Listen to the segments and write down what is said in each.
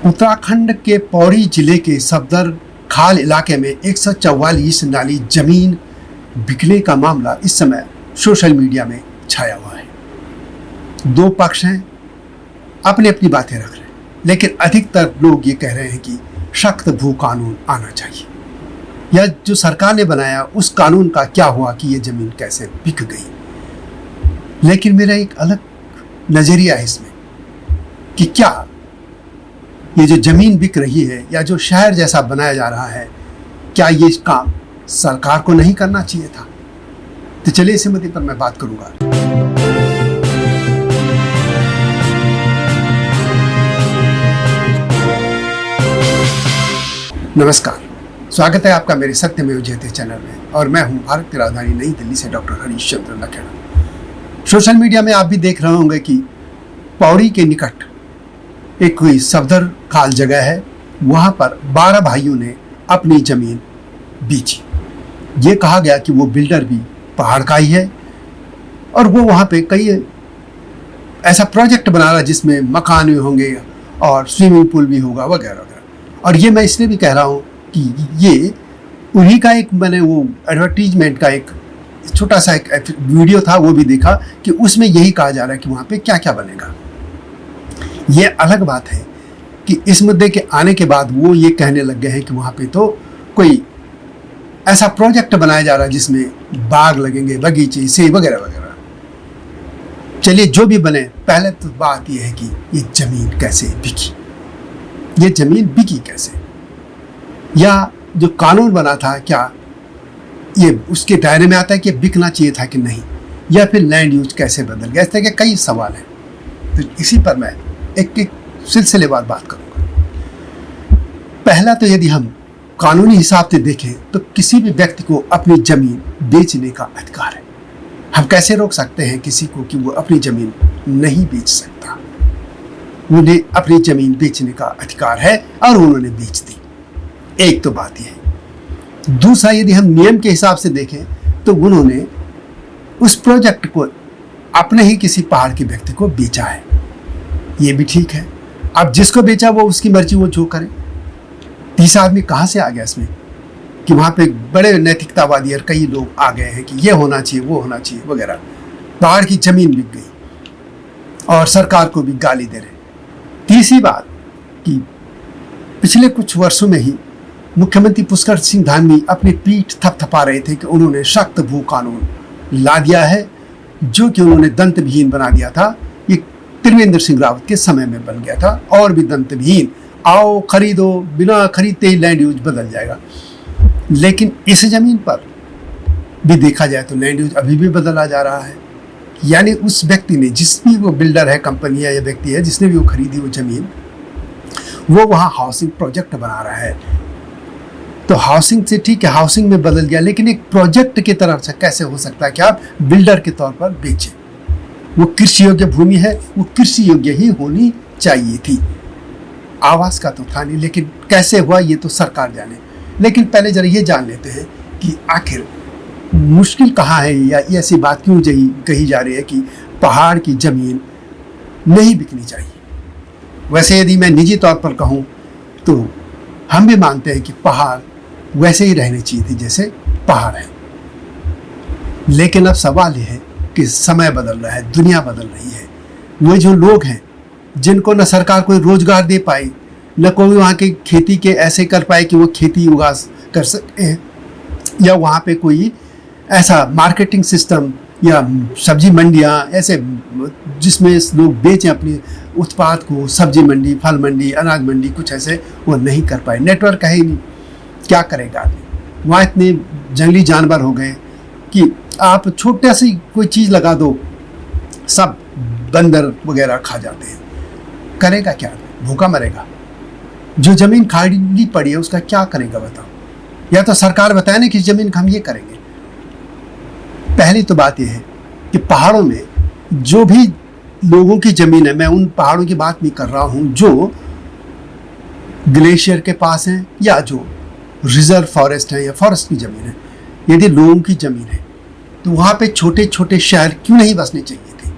उत्तराखंड के पौड़ी जिले के सफदर खाल इलाके में 144 नाली जमीन बिकने का मामला इस समय सोशल मीडिया में छाया हुआ है। दो पक्ष हैं, अपनी अपनी बातें रख रहे हैं, लेकिन अधिकतर लोग ये कह रहे हैं कि सख्त भू कानून आना चाहिए। यह जो सरकार ने बनाया उस कानून का क्या हुआ कि ये जमीन कैसे बिक गई। लेकिन मेरा एक अलग नजरिया है इसमें कि क्या ये जो जमीन बिक रही है या जो शहर जैसा बनाया जा रहा है, क्या ये काम सरकार को नहीं करना चाहिए था। तो चलिए इसी मुद्दे पर मैं बात करूंगा। नमस्कार, स्वागत है आपका मेरे सत्यमेव जयते चैनल में और मैं हूं भारत की राजधानी नई दिल्ली से doctor Harish Chandra Lakhera. Social media में आप भी देख रहे होंगे कि पौड़ी के निकट एक कोई सफदर खाल जगह है, वहां पर 12 भाइयों ने अपनी जमीन बेची। ये कहा गया कि वो बिल्डर भी पहाड़ का ही है और वो वहां पे कई ऐसा प्रोजेक्ट बना रहा है जिसमें मकान भी होंगे और स्विमिंग पूल भी होगा वगैरह वगैरह। और ये मैं इसलिए भी कह रहा हूँ कि ये उन्हीं का एक मैंने वो एडवर्टीजमेंट का एक छोटा सा एक वीडियो था, वो भी देखा कि उसमें यही कहा जा रहा है कि वहाँ पे क्या क्या बनेगा। ये अलग बात है कि इस मुद्दे के आने के बाद वो ये कहने लग गए हैं कि वहाँ पे तो कोई ऐसा प्रोजेक्ट बनाया जा रहा है जिसमें बाग लगेंगे, बगीचे से वगैरह वगैरह। चलिए जो भी बने, पहले तो बात यह है कि ये जमीन कैसे बिकी, ये जमीन बिकी कैसे, या जो कानून बना था क्या ये उसके दायरे में आता है कि बिकना चाहिए था कि नहीं, या फिर लैंड यूज कैसे बदल गया। इस तरह के कई सवाल हैं, तो इसी पर मैं एक एक सिलसिलेवार बात करूंगा। पहला तो यदि हम कानूनी हिसाब से देखें तो किसी भी व्यक्ति को अपनी जमीन बेचने का अधिकार है। हम कैसे रोक सकते हैं किसी को कि वो अपनी जमीन नहीं बेच सकता। उन्हें अपनी जमीन बेचने का अधिकार है और उन्होंने बेच दी। एक तो बात यह है। दूसरा, यदि हम नियम के हिसाब से देखें तो उन्होंने उस प्रोजेक्ट को अपने ही किसी पहाड़ के व्यक्ति को बेचा है, ये भी ठीक है। अब जिसको बेचा वो उसकी मर्जी, वो जो करे। तीसरा आदमी कहाँ से आ गया इसमें कि वहाँ पे बड़े नैतिकतावादी और कई लोग आ गए हैं कि ये होना चाहिए, वो होना चाहिए वगैरह। पहाड़ की जमीन बिक गई और सरकार को भी गाली दे रहे। तीसरी बात कि पिछले कुछ वर्षों में ही मुख्यमंत्री पुष्कर सिंह धामी अपनी पीठ थपथपा रहे थे कि उन्होंने सख्त भू कानून ला दिया है, जो कि उन्होंने दंत विहीन बना दिया था। ये त्रिवेंद्र सिंह रावत के समय में बन गया था और भी दंत विहीन, आओ खरीदो, बिना खरीदते ही लैंड यूज बदल जाएगा। लेकिन इस जमीन पर भी देखा जाए तो लैंड यूज अभी भी बदला जा रहा है। यानी उस व्यक्ति ने, जिस भी वो बिल्डर है, कंपनी है या व्यक्ति है, जिसने भी वो खरीदी वो जमीन, वो वहाँ हाउसिंग प्रोजेक्ट बना रहा है। तो हाउसिंग से ठीक है, हाउसिंग में बदल गया, लेकिन एक प्रोजेक्ट की तरफ से कैसे हो सकता है कि आप बिल्डर के तौर पर बेचें। वो कृषि योग्य भूमि है, वो कृषि योग्य ही होनी चाहिए थी। आवास का तो था नहीं, लेकिन कैसे हुआ ये तो सरकार जाने। लेकिन पहले जरा ये जान लेते हैं कि आखिर मुश्किल कहाँ है, या ऐसी बात क्यों कही जा रही है कि पहाड़ की जमीन नहीं बिकनी चाहिए। वैसे यदि मैं निजी तौर पर कहूँ तो हम भी मानते हैं कि पहाड़ वैसे ही रहने चाहिए थे जैसे पहाड़ है। लेकिन अब सवाल यह है कि समय बदल रहा है, दुनिया बदल रही है। वो जो लोग हैं जिनको न सरकार कोई रोजगार दे पाए, न कोई वहाँ की खेती के ऐसे कर पाए कि वो खेती उगा कर सके, या वहाँ पे कोई ऐसा मार्केटिंग सिस्टम या सब्जी मंडियाँ ऐसे जिसमें लोग बेचें अपने उत्पाद को, सब्जी मंडी, फल मंडी, अनाज मंडी, कुछ ऐसे वो नहीं कर पाए। नेटवर्क है ही नहीं, क्या करेगा आदमी। वहाँ इतने जंगली जानवर हो गए कि आप छोटा सी कोई चीज़ लगा दो, सब बंदर वगैरह खा जाते हैं। करेगा क्या, भूखा मरेगा। जो ज़मीन खाली पड़ी है उसका क्या करेगा बताओ। या तो सरकार बताए ना कि ज़मीन हम ये करेंगे। पहली तो बात यह है कि पहाड़ों में जो भी लोगों की ज़मीन है, मैं उन पहाड़ों की बात नहीं कर रहा हूँ जो ग्लेशियर के पास हैं या जो रिजर्व फॉरेस्ट है या फॉरेस्ट की ज़मीन है। यदि लोगों की ज़मीन है तो वहाँ पे छोटे छोटे शहर क्यों नहीं बसने चाहिए थे।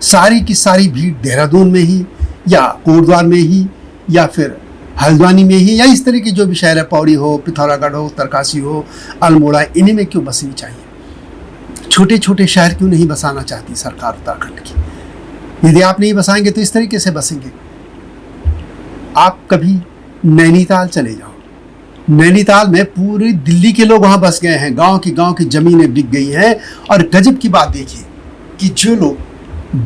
सारी की सारी भीड़ देहरादून में ही या कोटद्वार में ही या फिर हल्द्वानी में ही या इस तरह के जो भी शहर है, पौड़ी हो, पिथौरागढ़ हो, उत्तरकाशी हो, अल्मोड़ा, इन्हीं में क्यों बसनी चाहिए? छोटे छोटे शहर क्यों नहीं बसाना चाहती सरकार उत्तराखंड की? यदि आप नहीं बसाएंगे तो इस तरीके से बसेंगे। आप कभी नैनीताल चले जाओ, नैनीताल में पूरी दिल्ली के लोग वहां बस गए हैं, गांव की जमीनें बिक गई हैं। और गजब की बात देखिए कि जो लोग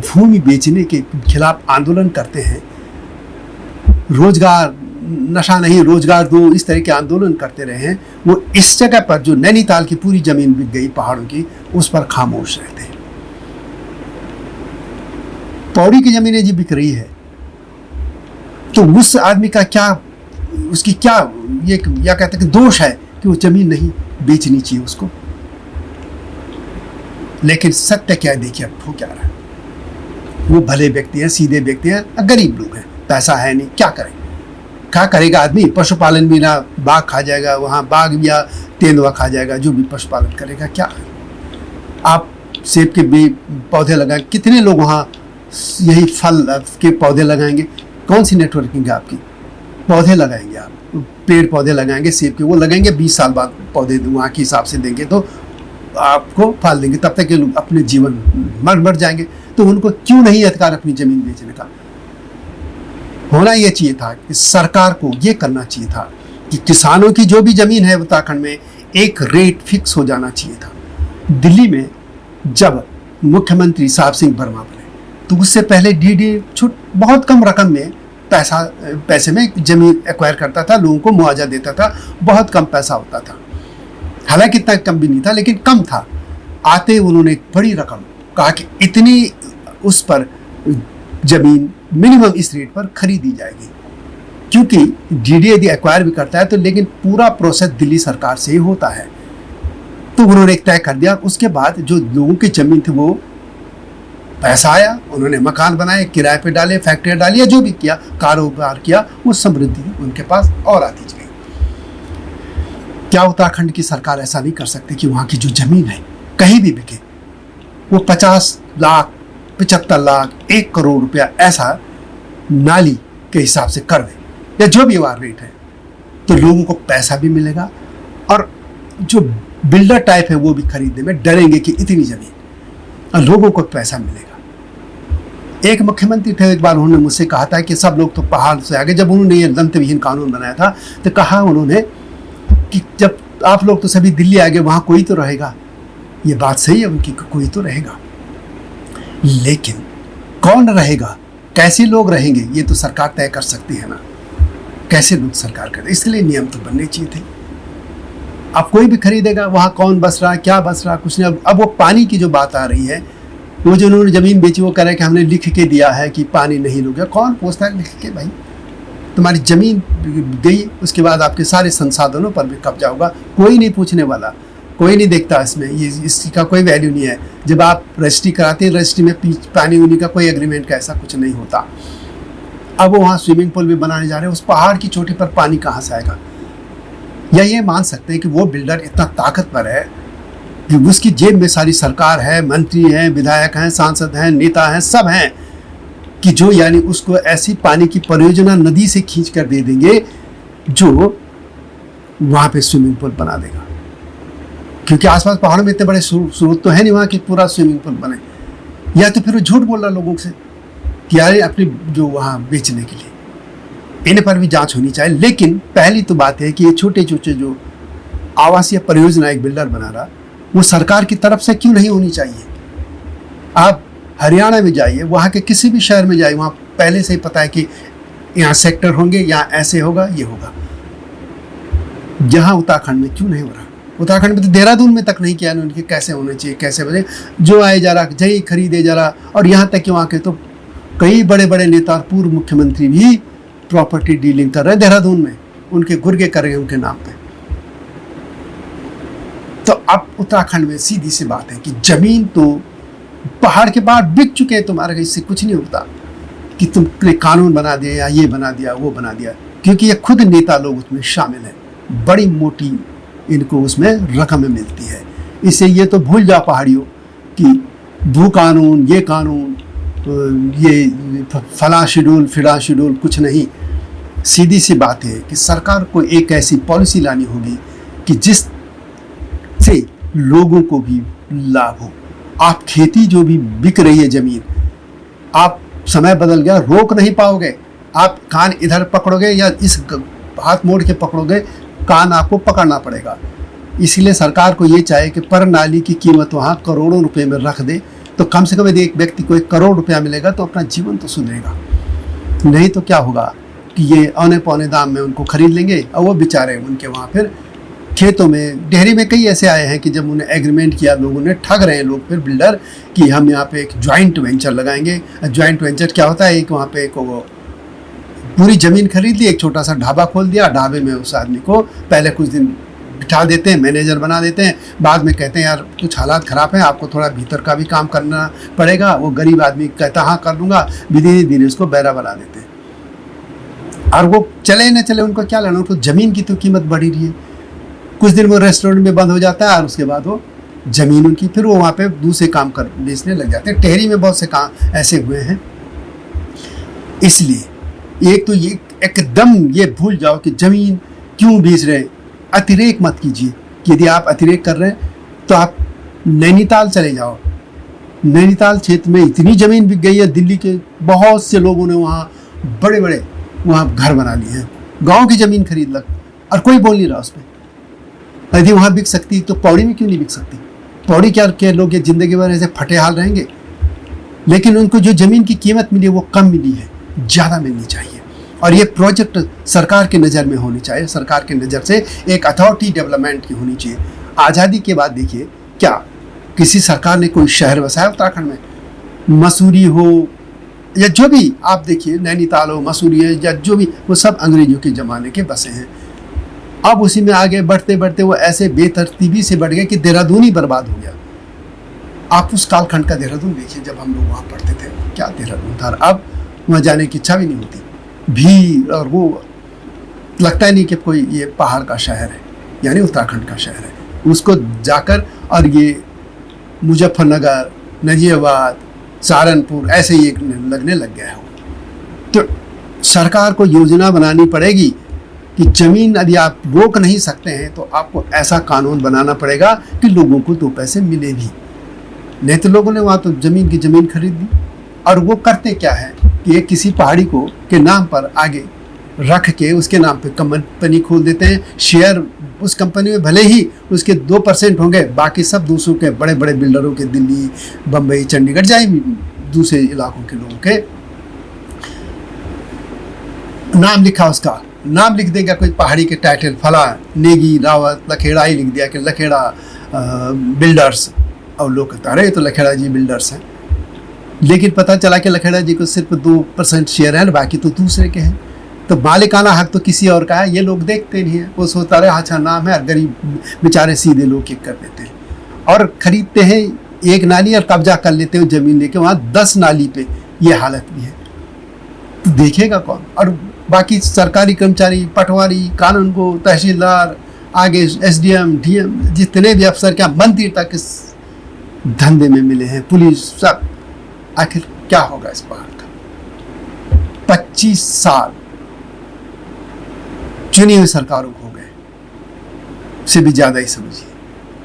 भूमि बेचने के खिलाफ आंदोलन करते हैं, रोजगार, नशा नहीं रोजगार दो, इस तरह के आंदोलन करते रहे हैं, वो इस जगह पर जो नैनीताल की पूरी जमीन बिक गई पहाड़ों की, उस पर खामोश रहते हैं। पौड़ी की जमीनें जी बिक रही है तो उस आदमी का क्या, उसकी क्या ये क्या कहते हैं कि दोष है कि वो जमीन नहीं बेचनी चाहिए उसको? लेकिन सत्य क्या है, देखिए अब हो क्या रहा है। वो भले व्यक्ति हैं, सीधे व्यक्ति हैं, गरीब लोग हैं, पैसा है नहीं, क्या करें, क्या करेगा आदमी? पशुपालन भी ना, बाघ खा जाएगा वहाँ, बाघ या तेंदुआ खा जाएगा, जो भी पशुपालन करेगा क्या? आप सेब के भी पौधे लगाएं, कितने लोग वहाँ यही फल के पौधे लगाएंगे? कौन सी नेटवर्किंग है आपकी? पौधे लगाएंगे आप, पेड़ पौधे लगाएंगे सेब के, वो लगाएंगे 20 साल बाद पौधे वहाँ के हिसाब से देंगे तो आपको फल देंगे, तब तक के लोग अपने जीवन मर जाएंगे। तो उनको क्यों नहीं अधिकार अपनी जमीन बेचने का? होना ये चाहिए था कि सरकार को ये करना चाहिए था कि किसानों की जो भी जमीन है उत्तराखंड में एक रेट फिक्स हो जाना चाहिए था। दिल्ली में जब मुख्यमंत्री साहब सिंह वर्मा बने तो उससे पहले डीडी छूट बहुत कम रकम में पैसे में जमीन एक्वायर करता था, लोगों को मुआवजा देता था, बहुत कम पैसा होता था, हालांकि इतना कम भी नहीं था लेकिन कम था। आते उन्होंने एक बड़ी रकम कहा कि इतनी उस पर जमीन मिनिमम इस रेट पर खरीदी जाएगी, क्योंकि डीडी यदि एक्वायर भी करता है तो लेकिन पूरा प्रोसेस दिल्ली सरकार से ही होता है। तो उन्होंने एक तय कर दिया। उसके बाद जो लोगों की जमीन थी वो पैसा आया, उन्होंने मकान बनाए, किराए पे डाले, फैक्ट्रियाँ डाली, जो भी किया, कारोबार किया, वो समृद्धि उनके पास और आती गई। क्या उत्तराखंड की सरकार ऐसा नहीं कर सकती कि वहाँ की जो जमीन है कहीं भी बिके, वो 50 लाख, 75 लाख, 1 करोड़ रुपया ऐसा नाली के हिसाब से कर दे या जो भी वार रेट है, तो लोगों को पैसा भी मिलेगा और जो बिल्डर टाइप है वो भी खरीदने में डरेंगे कि इतनी जमीन, और लोगों को पैसा मिलेगा। एक मुख्यमंत्री थे, एक बार उन्होंने मुझसे कहा था कि सब लोग तो पहाड़ से आगे, जब उन्होंने ये दंतविहीन कानून बनाया था तो कहा उन्होंने कि जब आप लोग तो सभी दिल्ली आ गए, वहाँ कोई तो रहेगा। ये बात सही है उनकी, कोई तो रहेगा, लेकिन कौन रहेगा, कैसे लोग रहेंगे, ये तो सरकार तय कर सकती है ना, कैसे लोग सरकार करे। इसलिए नियम तो बनने चाहिए थे। अब कोई भी खरीदेगा, वहाँ कौन बस रहा, क्या बस रहा, कुछ नहीं। अब वो पानी की जो बात आ रही है, वो जो उन्होंने ज़मीन बेची वो कह रहे हैं कि हमने लिख के दिया है कि पानी नहीं लोगे। कौन पूछता है लिख के? भाई तुम्हारी ज़मीन गई, उसके बाद आपके सारे संसाधनों पर भी कब्जा होगा, कोई नहीं पूछने वाला, कोई नहीं देखता इसमें, ये इसका कोई वैल्यू नहीं है। जब आप रजिस्ट्री कराते हैं, रजिस्ट्री में पानी उनी का कोई एग्रीमेंट का ऐसा कुछ नहीं होता। अब वो वहाँ स्विमिंग पूल भी बनाने जा रहे हैं, उस पहाड़ की चोटी पर पानी कहाँ से आएगा? या ये मान सकते हैं कि वो बिल्डर इतना ताकतवर है कि उसकी जेब में सारी सरकार है, मंत्री हैं, विधायक हैं, सांसद हैं, नेता हैं, सब हैं, कि जो यानी उसको ऐसी पानी की परियोजना नदी से खींच कर दे देंगे जो वहाँ पे स्विमिंग पूल बना देगा। क्योंकि आसपास पहाड़ों में इतने बड़े स्रोत तो है नहीं वहाँ कि पूरा स्विमिंग पूल बने। या तो फिर वो झूठ बोल रहा लोगों से कि यार अपनी जो वहाँ बेचने के लिए, इन पर भी जांच होनी चाहिए। लेकिन पहली तो बात है कि ये छोटे छोटे जो आवासीय परियोजना एक बिल्डर बना रहा, वो सरकार की तरफ से क्यों नहीं होनी चाहिए? आप हरियाणा में जाइए, वहाँ के किसी भी शहर में जाइए, वहाँ पहले से ही पता है कि यहाँ सेक्टर होंगे, यहाँ ऐसे होगा, ये होगा। यहाँ उत्तराखंड में क्यों नहीं हो रहा? उत्तराखंड में तो देहरादून में तक नहीं किया उनके, कैसे होने चाहिए, कैसे बने, जो आए जा रहा जही खरीदे जा रहा। और यहाँ तक कि वहाँ के तो कई बड़े बड़े नेता और पूर्व मुख्यमंत्री भी प्रॉपर्टी डीलिंग कर रहे हैं देहरादून में, उनके गुर्गे कर रहे हैं उनके नाम पे। तो अब उत्तराखंड में सीधी सी बात है कि जमीन तो पहाड़ के बाहर बिक चुके हैं, तुम्हारे इससे कुछ नहीं होता कि तुमने कानून बना दिया या ये बना दिया वो बना दिया, क्योंकि ये खुद नेता लोग उसमें शामिल हैं, बड़ी मोटी इनको उसमें रकम मिलती है। इससे ये तो भूल जाओ पहाड़ियों कि भू कानून, ये कानून, ये फला शेड्यूल फिला शेड्यूल कुछ नहीं। सीधी सी बात है कि सरकार को एक ऐसी पॉलिसी लानी होगी कि जिस से लोगों को भी लाभ हो। आप खेती जो भी बिक रही है ज़मीन, आप समय बदल गया रोक नहीं पाओगे। आप कान इधर पकड़ोगे या इस हाथ मोड़ के पकड़ोगे, कान आपको पकड़ना पड़ेगा। इसलिए सरकार को ये चाहिए कि पर नाली की कीमत वहाँ करोड़ों रुपए में रख दे, तो कम से कम यदि एक व्यक्ति को 1 करोड़ रुपया मिलेगा तो अपना जीवन तो सुधरेगा। नहीं तो क्या होगा कि ये औने पौने दाम में उनको खरीद लेंगे और वो बेचारे उनके वहाँ फिर खेतों में, डेहरी में कई ऐसे आए हैं कि जब उन्हें एग्रीमेंट किया लोगों ने, ठग रहे हैं लोग फिर बिल्डर कि हम यहाँ पे एक जॉइंट वेंचर लगाएंगे। जॉइंट वेंचर क्या होता है, एक वहाँ पे एक वो पूरी ज़मीन खरीद ली, एक छोटा सा ढाबा खोल दिया, ढाबे में उस आदमी को पहले कुछ दिन बिठा देते हैं, मैनेजर बना देते हैं, बाद में कहते हैं यार कुछ हालात ख़राब हैं, आपको थोड़ा भीतर का भी काम करना पड़ेगा। वो गरीब आदमी कहता हाँ कर लूँगा, धीरे धीरे उसको बैरा बना देते हैं। और वो चले न चले उनको क्या लेना, उनको ज़मीन की तो कीमत बढ़ी रही है। कुछ दिन वो रेस्टोरेंट में बंद हो जाता है और उसके बाद वो ज़मीन उनकी, फिर वो वहाँ पे दूसरे काम कर बेचने लग जाते हैं। टेहरी में बहुत से काम ऐसे हुए हैं। इसलिए एक तो ये एकदम ये भूल जाओ कि ज़मीन क्यों बेच रहे हैं। अतिरेक मत कीजिए कि यदि आप अतिरेक कर रहे हैं तो आप नैनीताल चले जाओ। नैनीताल क्षेत्र में इतनी ज़मीन बिक गई है, दिल्ली के बहुत से लोगों ने वहाँ बड़े बड़े वहाँ घर बना लिए हैं, गाँव की ज़मीन खरीद लग, और कोई बोल नहीं रहा उस पर। यदि वहाँ बिक सकती तो पौड़ी में क्यों नहीं बिक सकती? पौड़ी क्या लोग ये ज़िंदगी भर ऐसे फटे हाल रहेंगे? लेकिन उनको जो ज़मीन की कीमत मिली है वो कम मिली है, ज़्यादा मिलनी चाहिए। और ये प्रोजेक्ट सरकार के नज़र में होनी चाहिए, सरकार के नज़र से एक अथॉरिटी डेवलपमेंट की होनी चाहिए। आज़ादी के बाद देखिए क्या किसी सरकार ने कोई शहर बसाया उत्तराखंड में? मसूरी हो या जो भी आप देखिए, नैनीताल हो, मसूरी है या जो भी, वो सब अंग्रेजों के ज़माने के बसे हैं। अब उसी में आगे बढ़ते बढ़ते वो ऐसे बेतरतीबी से बढ़ गए कि देहरादून ही बर्बाद हो गया। आप उस कालखंड का देहरादून देखिए, जब हम लोग वहाँ पढ़ते थे क्या देहरादून था। अब वहाँ जाने की इच्छा भी नहीं होती, भीड़, और वो लगता ही नहीं कि कोई ये पहाड़ का शहर है, यानी उत्तराखंड का शहर है। उसको जाकर और ये मुजफ्फरनगर, नजीबाबाद, सहारनपुर ऐसे ही लगने लग गया है। तो सरकार को योजना बनानी पड़ेगी कि ज़मीन यदि आप रोक नहीं सकते हैं तो आपको ऐसा कानून बनाना पड़ेगा कि लोगों को 2 पैसे मिले भी। नहीं तो लोगों ने वहाँ तो ज़मीन खरीद ली। और वो करते क्या है कि एक किसी पहाड़ी को के नाम पर आगे रख के उसके नाम पे कंपनी खोल देते हैं। शेयर उस कंपनी में भले ही उसके 2% होंगे, बाकी सब दूसरों के बड़े बड़े बिल्डरों के, दिल्ली, बम्बई, चंडीगढ़ जाए दूसरे इलाकों के लोगों के नाम लिखा, उसका नाम लिख देगा कोई पहाड़ी के टाइटल, फला नेगी, रावत, लखेड़ा ही लिख दिया कि लखेड़ा बिल्डर्स, और लोग कहते अरे तो लखेड़ा जी बिल्डर्स हैं। लेकिन पता चला कि लखेड़ा जी को सिर्फ 2% शेयर है, बाकी तो दूसरे के हैं। तो मालिकाना हक तो किसी और का है, ये लोग देखते नहीं है। वो सोचता रहे अच्छा नाम है, गरीब बेचारे सीधे लोग किक कर देते हैं और खरीदते हैं एक नाली और कब्जा कर लेते हैं ज़मीन लेके। वहाँ 10 नाली पे ये हालत भी है, तो देखेगा कौन? और बाकी सरकारी कर्मचारी, पटवारी, कानून को, तहसीलदार, आगे SDM, DM, जितने भी अफसर, क्या मंत्री तक इस धंधे में मिले हैं, पुलिस, सब। आखिर क्या होगा इस पहाड़ का? 25 साल चुनी हुई सरकारों को हो गए, से भी ज़्यादा ही समझिए।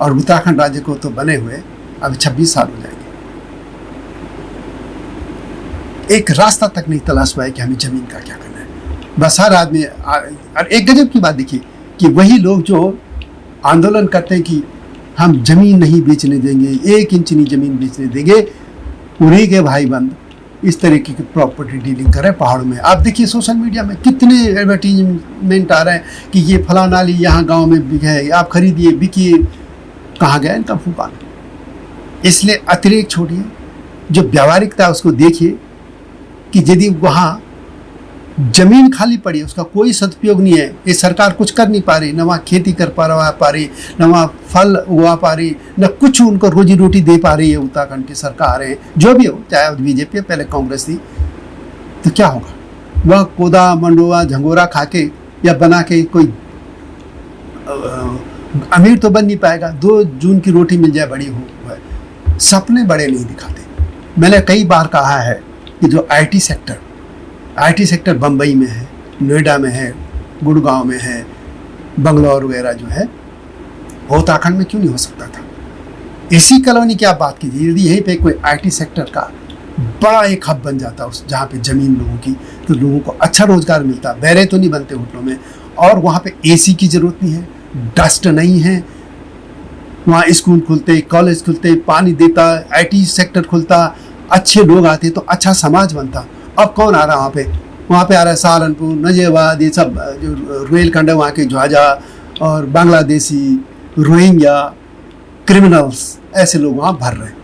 और उत्तराखंड राज्य को तो बने हुए अब 26 साल हो जाएंगे। एक रास्ता तक नहीं तलाश पाए कि हमें ज़मीन का क्या करना है। बस हर आदमी, और एक गजब की बात देखिए कि वही लोग जो आंदोलन करते हैं कि हम ज़मीन नहीं बेचने देंगे, 1 इंच नहीं ज़मीन बेचने देंगे, उन्हीं के भाई बंद इस तरीके की प्रॉपर्टी डीलिंग कर रहे हैं पहाड़ों में। आप देखिए सोशल मीडिया में कितने एडवर्टीजमेंट आ रहे हैं कि ये फला नाली यहाँ गांव में बिक है, आप खरीदिए, बिकिए। कहाँ गया इनका फूकान? इसलिए अतिरेक छोड़िए, जो व्यावहारिकता उसको देखिए कि यदि वहाँ जमीन खाली पड़ी है, उसका कोई सदुपयोग नहीं है, ये सरकार कुछ कर नहीं पा रही, न वहाँ खेती कर पा रही, न वहाँ फल उगा पा रही, न कुछ उनको रोजी रोटी दे पा रही है उत्तराखंड की सरकार है, जो भी हो, चाहे बीजेपी पहले कांग्रेस थी। तो क्या होगा? वह कोदा मंडोवा झंगोरा खा के या बना के कोई अमीर तो बन नहीं पाएगा। 2 जून की रोटी मिल जाए बड़ी हो, सपने बड़े नहीं दिखाते। मैंने कई बार कहा है कि जो IT सेक्टर बम्बई में है, नोएडा में है, गुड़गांव में है, बंगलौर वगैरह जो है, वो उत्तराखंड में क्यों नहीं हो सकता था? इसी कॉलोनी की आप बात कीजिए, यदि यहीं पे कोई आईटी सेक्टर का बड़ा एक हब बन जाता उस जहाँ पे ज़मीन लोगों की, तो लोगों को अच्छा रोज़गार मिलता, बैरे तो नहीं बनते होटलों में, और वहाँ पे एसी की ज़रूरत नहीं है, डस्ट नहीं है, वहाँ स्कूल खुलते, कॉलेज खुलते, पानी देता, आईटी सेक्टर खुलता, अच्छे लोग आते तो अच्छा समाज बनता। अब कौन आ रहा है वहाँ पे आ रहा है सहारनपुर, नजीबाबाद, ये सब जो रुहेलखंड है वहाँ के ज्वाजा और बांग्लादेशी, रोहिंग्या, क्रिमिनल्स, ऐसे लोग वहाँ भर रहे हैं।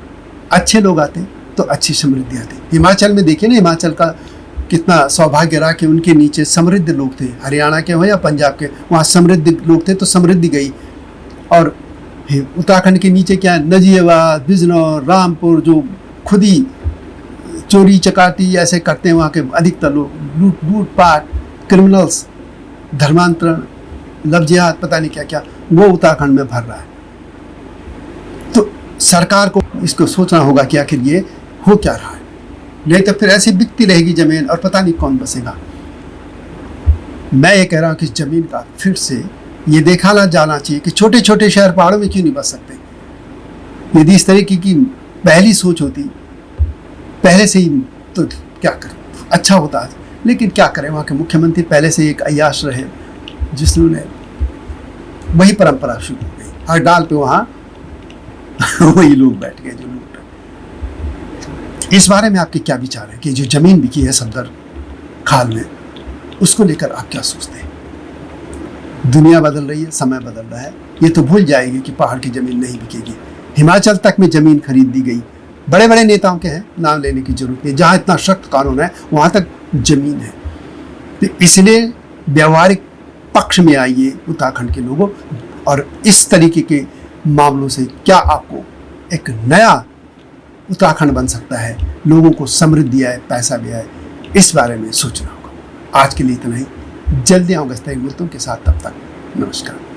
अच्छे लोग आते तो अच्छी समृद्धि आती। हिमाचल में देखिए ना, हिमाचल का कितना सौभाग्य रहा कि उनके नीचे समृद्ध लोग थे, हरियाणा के हो या पंजाब के, वहाँ समृद्ध लोग थे तो समृद्धि गई। और उत्तराखंड के नीचे क्या है, नजीबाबाद, बिजनौर, रामपुर, जो खुद ही चोरी चकाती ऐसे करते हैं वहाँ के अधिकतर लोग, लूटपाट, क्रिमिनल्स, धर्मांतरण, लव जिहाद, पता नहीं क्या क्या, वो उत्तराखंड में भर रहा है। तो सरकार को इसको सोचना होगा कि आखिर ये हो क्या रहा है, नहीं तो फिर ऐसी बिकती रहेगी जमीन और पता नहीं कौन बसेगा। मैं ये कह रहा हूँ कि जमीन का फिर से ये देखा ना जाना चाहिए कि छोटे छोटे शहर पहाड़ों में क्यों नहीं बस सकते। यदि इस तरीके की पहली सोच होती पहले से ही तो क्या कर अच्छा होता है, लेकिन क्या करें, वहाँ के मुख्यमंत्री पहले से एक अय्याश रहे जिसने वही परंपरा शुरू हो गई, हर डाल पे वहाँ वही लोग बैठ गए जो लूट रहे। इस बारे में आपके क्या विचार है कि जो जमीन बिकी है सफदर खाल में, उसको लेकर आप क्या सोचते हैं? दुनिया बदल रही है, समय बदल रहा है, ये तो भूल जाएगी कि पहाड़ की जमीन नहीं बिकेगी। हिमाचल तक में जमीन खरीद दी गई, बड़े बड़े नेताओं के हैं, नाम लेने की जरूरत नहीं, जहाँ इतना सख्त कानून है वहाँ तक जमीन है। तो इसलिए व्यवहारिक पक्ष में आइए उत्तराखंड के लोगों, और इस तरीके के मामलों से क्या आपको एक नया उत्तराखंड बन सकता है, लोगों को समृद्धि आए, पैसा भी आए, इस बारे में सोचना होगा। आज के लिए इतना ही, जल्दी आऊँगा इस तरह के मुद्दों के साथ, तब तक नमस्कार।